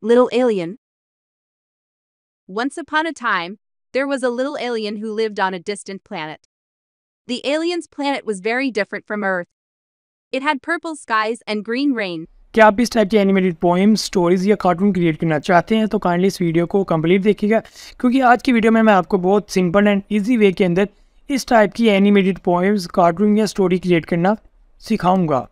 Little alien. Once upon a time, there was a little alien who lived on a distant planet. The alien's planet was very different from Earth. It had purple skies and green rain. क्या आप इस type की animated poems, stories या cartoon create करना चाहते हैं तो kindly इस वीडियो को कंप्लीट देखिएगा, क्योंकि आज की वीडियो में मैं आपको बहुत सिंपल एंड इजी वे के अंदर इस टाइप की एनिमेटेड पोएम्स, कार्टून या स्टोरी क्रिएट करना सिखाऊंगा।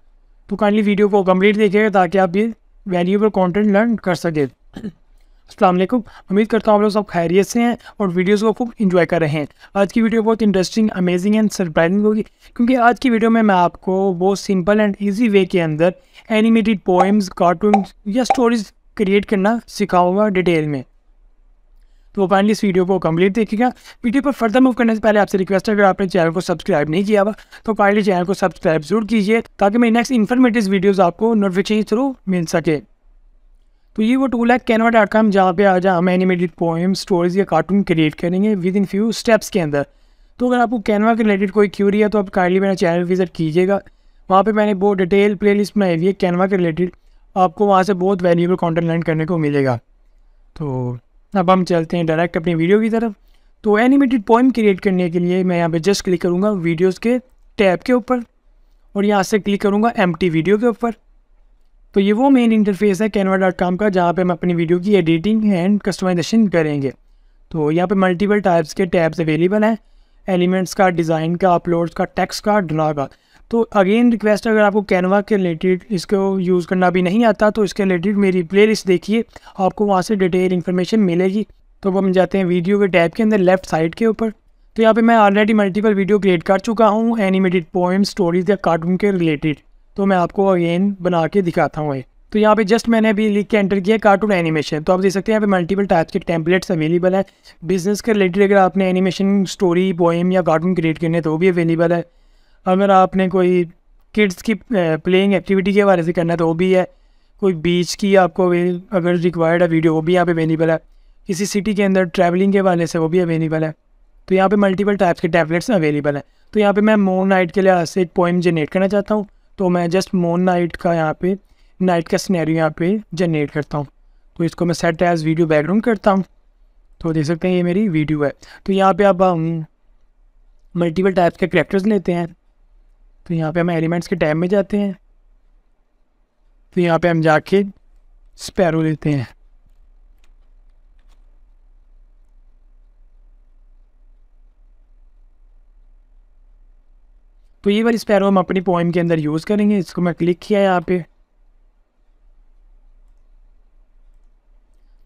तो काइंडली वीडियो को कंप्लीट देखिएगा ताकि आप ये वैल्यूएबल कंटेंट लर्न कर सकें। अस्सलाम वालेकुम, उम्मीद करता हूँ आप लोग सब खैरियत से हैं और वीडियोस को खूब इंजॉय कर रहे हैं। आज की वीडियो बहुत इंटरेस्टिंग, अमेजिंग एंड सरप्राइजिंग होगी, क्योंकि आज की वीडियो में मैं आपको बहुत सिंपल एंड इजी वे के अंदर एनिमेटेड पोएम्स, कार्टून या स्टोरीज क्रिएट करना सिखाऊंगा डिटेल में। तो काइंडली इस वीडियो को कंप्लीट देखिएगा। वीडियो पर फर्दर मूव करने से पहले आपसे रिक्वेस्ट है, अगर आपने चैनल को सब्सक्राइब नहीं किया हुआ तो काइंडली चैनल को सब्सक्राइब जरूर कीजिए ताकि मेरी नेक्स्ट इन्फॉर्मेटिव वीडियोज़ आपको नोटिफिकेशन थ्रू मिल सके। तो ये वो टूल है canva.com, जहाँ पे आज हम एनिमेटेड पोएम्स, स्टोरीज या कार्टून क्रिएट करेंगे विद इन फ्यू स्टेप्स के अंदर। तो अगर आपको कैनवा के रिलेटेड कोई क्यूरी है तो आप काइंडली मेरा चैनल विजिट कीजिएगा। वहाँ पे मैंने बहुत डिटेल प्लेलिस्ट बनाई हुई है कैनवा के रिलेटेड, आपको वहाँ से बहुत वैल्यूएबल कंटेंट लर्न करने को मिलेगा। तो अब हम चलते हैं डायरेक्ट अपनी वीडियो की तरफ। तो एनिमेटेड पोएम क्रिएट करने के लिए मैं यहाँ पर जस्ट क्लिक करूँगा वीडियोज़ के टैब के ऊपर और यहाँ से क्लिक करूँगा एम्प्टी वीडियो के ऊपर। तो ये वो मेन इंटरफेस है canva.com का, जहाँ पे हम अपनी वीडियो की एडिटिंग एंड कस्टमाइजेशन करेंगे। तो यहाँ पे मल्टीपल टाइप्स के टैब्स अवेलेबल हैं, एलिमेंट्स का, डिज़ाइन का, अपलोड्स का, टेक्स्ट का, ड्रा का। तो अगेन रिक्वेस्ट, अगर आपको कैनवा के रिलेटेड इसको यूज़ करना भी नहीं आता तो इसके रिलेटेड मेरी प्लेलिस्ट देखिए, आपको वहाँ से डिटेल इन्फॉर्मेशन मिलेगी। तो अब हम जाते हैं वीडियो के टैब के अंदर लेफ्ट साइड के ऊपर। तो यहाँ पर मैं ऑलरेडी मल्टीपल वीडियो क्रिएट कर चुका हूँ एनिमेटेड पोएम्स, स्टोरीज या कार्टून के रिलेटेड। तो मैं आपको अगेन बना के दिखाता हूँ। तो यहाँ पे जस्ट मैंने अभी लिख के एंटर किया कार्टून एनिमेशन। तो आप देख सकते हैं यहाँ पे मल्टीपल टाइप्स के टेम्पलेट्स अवेलेबल है। बिजनेस के रिलेटेड अगर आपने एनिमेशन, स्टोरी, पोएम या कार्टून क्रिएट करने तो वो भी अवेलेबल है। अगर आपने कोई किड्स की प्लेइंग एक्टिविटी के बारे से करना है तो वो भी है। कोई बीच की आपको अगर रिक्वायर्ड है वीडियो, वो भी यहाँ पे अवेलेबल है। किसी सिटी के अंदर ट्रैवलिंग के वाले से वो भी अवेलेबल है। तो यहाँ पे मल्टीपल टाइप्स के टेम्पलेट्स अवेलेबल है। तो यहाँ पे मैं मून नाइट के लिए से एक पोएम जनरेट करना चाहता हूँ। तो मैं जस्ट मून नाइट का यहाँ पे नाइट का सिनेरियो यहाँ पे जनरेट करता हूँ। तो इसको मैं सेट एज वीडियो बैकग्राउंड करता हूँ। तो देख सकते हैं ये मेरी वीडियो है। तो यहाँ पे अब हम मल्टीपल टाइप्स के कैरेक्टर्स लेते हैं। तो यहाँ पे हम एलिमेंट्स के टैब में जाते हैं। तो यहाँ पे हम जाके स्पैरो लेते हैं। तो ये वाली स्पैरो हम अपनी पोएम के अंदर यूज़ करेंगे। इसको मैं क्लिक किया यहाँ पे।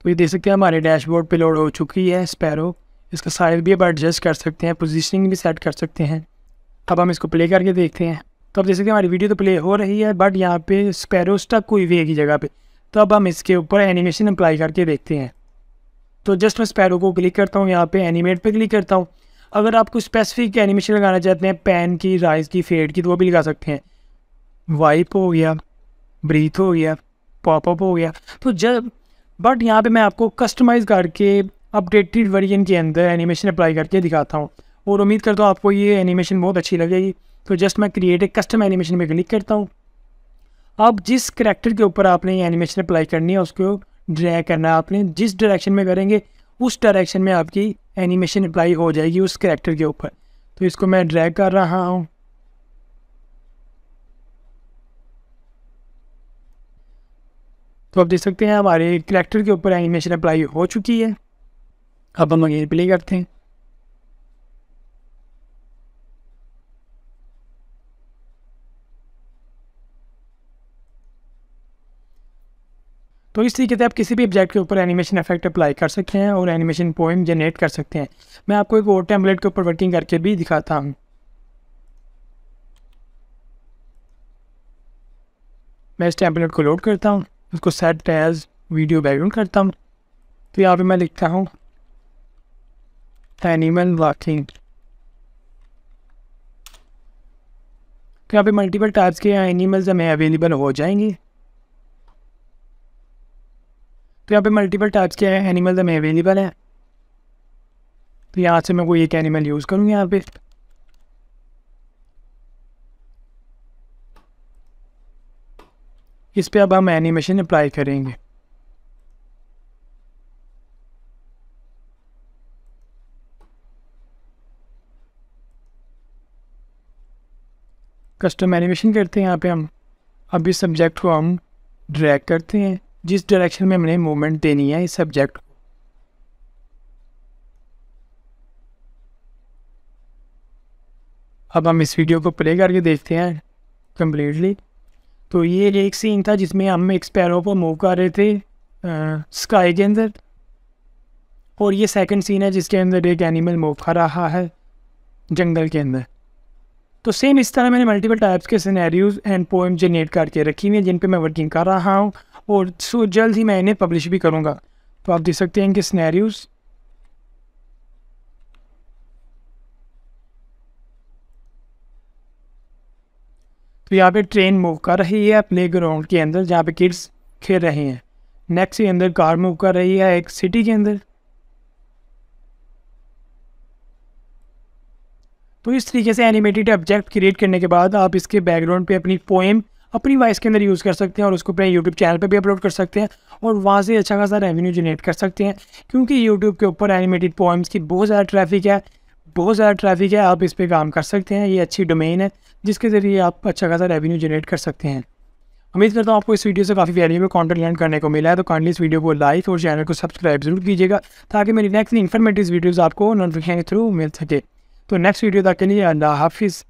तो ये देख सकते हैं हमारे डैशबोर्ड पे लोड हो चुकी है स्पैरो। इसका साइज भी अब एडजस्ट कर सकते हैं, पोजीशनिंग भी सेट कर सकते हैं। अब हम इसको प्ले करके देखते हैं। तो अब देख सकते हैं हमारी वीडियो तो प्ले हो रही है, बट यहाँ पे स्पैरो स्टक हुई हुई है की जगह पे। तो अब हम इसके ऊपर एनिमेशन अप्लाई करके देखते हैं। तो जस्ट मैं स्पैरो को क्लिक करता हूँ, यहाँ पे एनिमेट पे क्लिक करता हूँ। अगर आप कुछ स्पेसिफिक एनिमेशन लगाना चाहते हैं, पैन की, राइज की, फेड की, तो वो भी लगा सकते हैं। वाइप हो गया, ब्रीथ हो गया, पॉपअप हो गया। तो जब बट यहाँ पे मैं आपको कस्टमाइज़ करके अपडेटेड वर्जन के अंदर एनिमेशन अप्लाई करके दिखाता हूँ और उम्मीद करता हूँ आपको ये एनिमेशन बहुत अच्छी लगेगी। तो जस्ट मैं क्रिएट एक कस्टम एनिमेशन में क्लिक करता हूँ। अब जिस करैक्टर के ऊपर आपने ये एनिमेशन अप्लाई करनी है उसको ड्रैग करना है आपने। जिस डायरेक्शन में करेंगे उस डायरेक्शन में आपकी एनिमेशन अप्लाई हो जाएगी उस करैक्टर के ऊपर। तो इसको मैं ड्रैग कर रहा हूँ। तो आप देख सकते हैं हमारे कैरेक्टर के ऊपर एनिमेशन अप्लाई हो चुकी है। अब हम अगेन प्ले करते हैं। तो इस तरीके से आप किसी भी ऑब्जेक्ट के ऊपर एनिमेशन इफेक्ट अप्लाई कर सकते हैं और एनिमेशन पोएम जनरेट कर सकते हैं। मैं आपको एक और टेम्पलेट के ऊपर वर्किंग करके भी दिखाता हूँ। मैं इस टेम्पलेट को लोड करता हूँ, उसको सेट एज वीडियो बैकग्राउंड करता हूँ। तो यहाँ पे मैं लिखता हूँ एनिमल वॉकिंग। तो यहाँ पे मल्टीपल टाइप्स के एनिमल्स हमें अवेलेबल हो जाएंगे। तो यहाँ पे मल्टीपल टाइप्स के एनिमल्स हमें अवेलेबल है। तो यहाँ से मैं कोई एक एनिमल यूज़ करूँगा यहाँ पे। इस पे अब हम एनिमेशन अप्लाई करेंगे। कस्टम एनिमेशन करते हैं। यहाँ पे हम अब इस सब्जेक्ट को हम ड्रैग करते हैं जिस डायरेक्शन में हमने मूवमेंट देनी है इस सब्जेक्ट को। अब हम इस वीडियो को प्ले करके देखते हैं कम्प्लीटली। तो ये एक सीन था जिसमें हम एक स्पैरो को मूव कर रहे थे स्काई के अंदर, और ये सेकंड सीन है जिसके अंदर एक एनिमल मूव कर रहा है जंगल के अंदर। तो सेम इस तरह मैंने मल्टीपल टाइप्स के सिनेरियोज एंड पोएम जनरेट करके रखी हुई हैं जिन पे मैं वर्किंग कर रहा हूँ, और जल्द ही मैं इन्हें पब्लिश भी करूँगा। तो आप देख सकते हैं इनके सिनेरियोज। तो यहाँ पे ट्रेन मूव कर रही है प्ले ग्राउंड के अंदर जहाँ पे किड्स खेल रहे हैं। नेक्स्ट के अंदर कार मूव कर रही है एक सिटी के अंदर। तो इस तरीके से एनिमेटेड ऑब्जेक्ट क्रिएट करने के बाद आप इसके बैकग्राउंड पे अपनी पोएम अपनी वॉइस के अंदर यूज़ कर सकते हैं और उसको अपने यूट्यूब चैनल पे भी अपलोड कर सकते हैं और वहाँ से अच्छा खासा रेवेन्यू जनरेट कर सकते हैं, क्योंकि यूट्यूब के ऊपर एनिमेटेड पोएम्स की बहुत ज़्यादा ट्रैफिक है। आप इस पर काम कर सकते हैं। ये अच्छी डोमेन है जिसके ज़रिए आप अच्छा खासा रेवेन्यू जनरेट कर सकते हैं। उम्मीद करता हूँ आपको इस वीडियो से काफ़ी वैल्यूएबल कंटेंट लर्न करने को मिला है। तो काइंडली इस वीडियो को लाइक और चैनल को सब्सक्राइब जरूर कीजिएगा ताकि मेरी नेक्स्ट इन्फॉर्मेटिव वीडियोज़ आपको नोटिफिकेशन के थ्रू मिल सके। तो नेक्स्ट वीडियो तक के लिए अल्लाह हाफिज़।